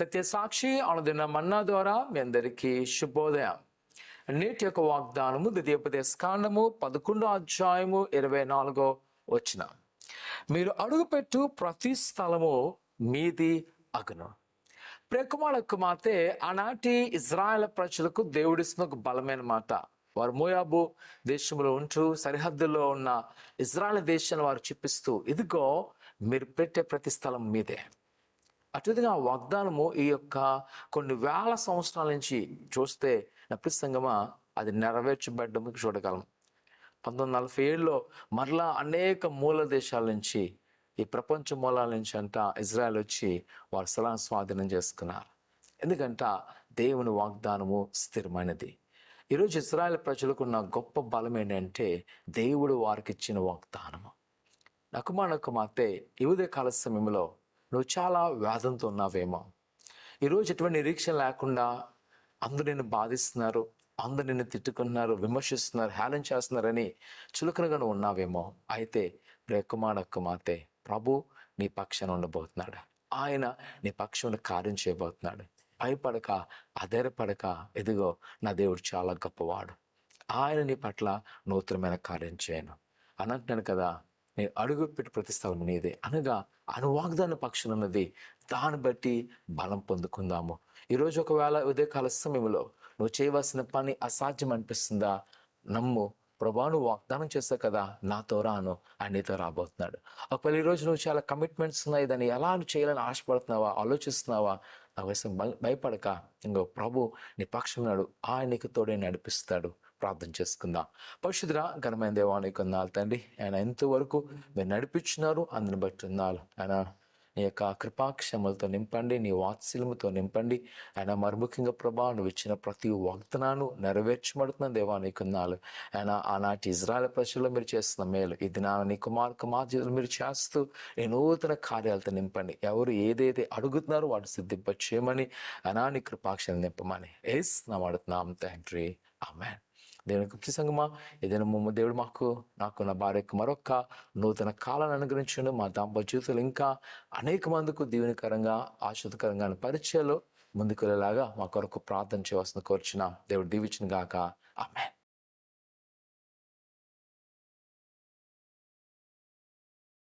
సత్యసాక్షి అనుదిన మన్నా ద్వారా మీ అందరికీ శుభోదయం. నేటి యొక్క వాగ్దానము ద్వితీయోపదేశకాండము 11 అధ్యాయము 24 మీరు అడుగుపెట్టు ప్రతి స్థలము మీది అగును. ప్రియకుమార కుమార్తె, ఆనాటి ఇజ్రాయెల్ ప్రజలకు దేవుడిస్తున్న ఒక బలమైన మాట. వారు మోయాబు దేశంలో ఉంటూ సరిహద్దుల్లో ఉన్న ఇజ్రాయెల్ దేశాన్ని వారు చూపిస్తూ, ఇదిగో మీరు పెట్టే ప్రతి స్థలం మీదే. అటుదిగా వాగ్దానము ఈ యొక్క కొన్ని వేల సంవత్సరాల నుంచి చూస్తే నప్పిసంగమా అది నెరవేర్చబడ్డం చూడగలం. 1947లో మరలా అనేక మూల దేశాల నుంచి, ఈ ప్రపంచ మూలాల నుంచి ఇజ్రాయెల్ వచ్చి వారు స్థలాన్ని స్వాధీనం చేసుకున్నారు. ఎందుకంట దేవుని వాగ్దానము స్థిరమైనది. ఈరోజు ఇజ్రాయెల్ ప్రజలకు ఉన్న గొప్ప బలం ఏంటంటే దేవుడు వారికి ఇచ్చిన వాగ్దానము. నకుమార కుమార్తె, ఈ ఉదయకాల సమయంలో నువ్వు చాలా వేదంతో ఉన్నావేమో. ఈరోజు ఎటువంటి నిరీక్షణ లేకుండా అందరూ నిన్ను బాధిస్తున్నారు, అందరు నిన్ను తిట్టుకుంటున్నారు, విమర్శిస్తున్నారు, హేళన చేస్తున్నారని చులకనగా నువ్వు ఉన్నావేమో. అయితే ప్రియకుమార కుమార్తె, ప్రభు నీ పక్షాన ఉండబోతున్నాడు. ఆయన నీ పక్షంలో కార్యం చేయబోతున్నాడు. భయపడక, అధైర్యపడక, ఎదుగో నా దేవుడు చాలా గొప్పవాడు, ఆయన నీ పట్ల నూతనమైన కార్యం చేయను అని అంటున్నాను కదా. నేను అడుగు పెట్టి ప్రతి స్థలం నీదే అనగా వాగ్దాన పక్షులు ఉన్నది. దాన్ని బట్టి బలం పొందుకుందాము. ఈరోజు ఒకవేళ ఉదయకాల సమయంలో నువ్వు చేయవలసిన పని అసాధ్యం అనిపిస్తుందా? నమ్ము, ప్రభా నువ్వు వాగ్దానం చేస్తావు కదా, నాతో రాను, ఆయన నీతో రాబోతున్నాడు. ఒకవేళ ఈరోజు నువ్వు చాలా కమిట్మెంట్స్ ఉన్నాయి, దాన్ని ఎలా చేయాలని ఆశపడుతున్నావా, ఆలోచిస్తున్నావా? నా వయసు భయపడక, ఇంకో ప్రభు నీ పక్షం నాడు, ఆయన నీకు తోడే నడిపిస్తాడు. ప్రార్థన చేసుకుందాం. పరిశుద్ధుడా, ఘనమైన దేవా నీకు వందనాలు తండ్రి. ఆయన ఎంతవరకు మీరు నడిపించినారు, అందుని బట్టి వందనాలు. ఆయన నీ యొక్క కృపాక్షమలతో నింపండి, నీ వాత్సల్యముతో నింపండి. ఆయన మరుముఖ్యంగా ప్రభా నువ్వు ఇచ్చిన ప్రతి వాగ్దానాన్ని నెరవేర్చబడుతున్న దేవా నీకు వందనాలు. ఆయన ఆనాటి ఇజ్రాయెల్ ప్రజల్లో మీరు చేస్తున్న మేలు, ఇది నా నీ కుమార్తెలు మీరు చేస్తూ ఈ నూతన కార్యాలతో నింపండి. ఎవరు ఏదైతే అడుగుతున్నారో వాటి సిద్ధింప చేయమని, ఆయన నీ కృపాక్షలు నింపమని ఏస్తున్నాం తండ్రి. ఆమేన్. దేవునికి సంగమా, ఏదైనా దేవుడు నాకు నా భార్యకు మరొక నూతన కాలాన్ని అనుగ్రహించండు. మా దాంపత్య జీవితాలు ఇంకా అనేక మందికి దీవెనకరంగా, ఆశ్వాదకరంగా పరిచయాలు ముందుకు వెళ్ళేలాగా మా కొరకు ప్రార్థన చేయవలసిన కోరుచున్నాం. దేవుడు దీవించును గాక. ఆమేన్.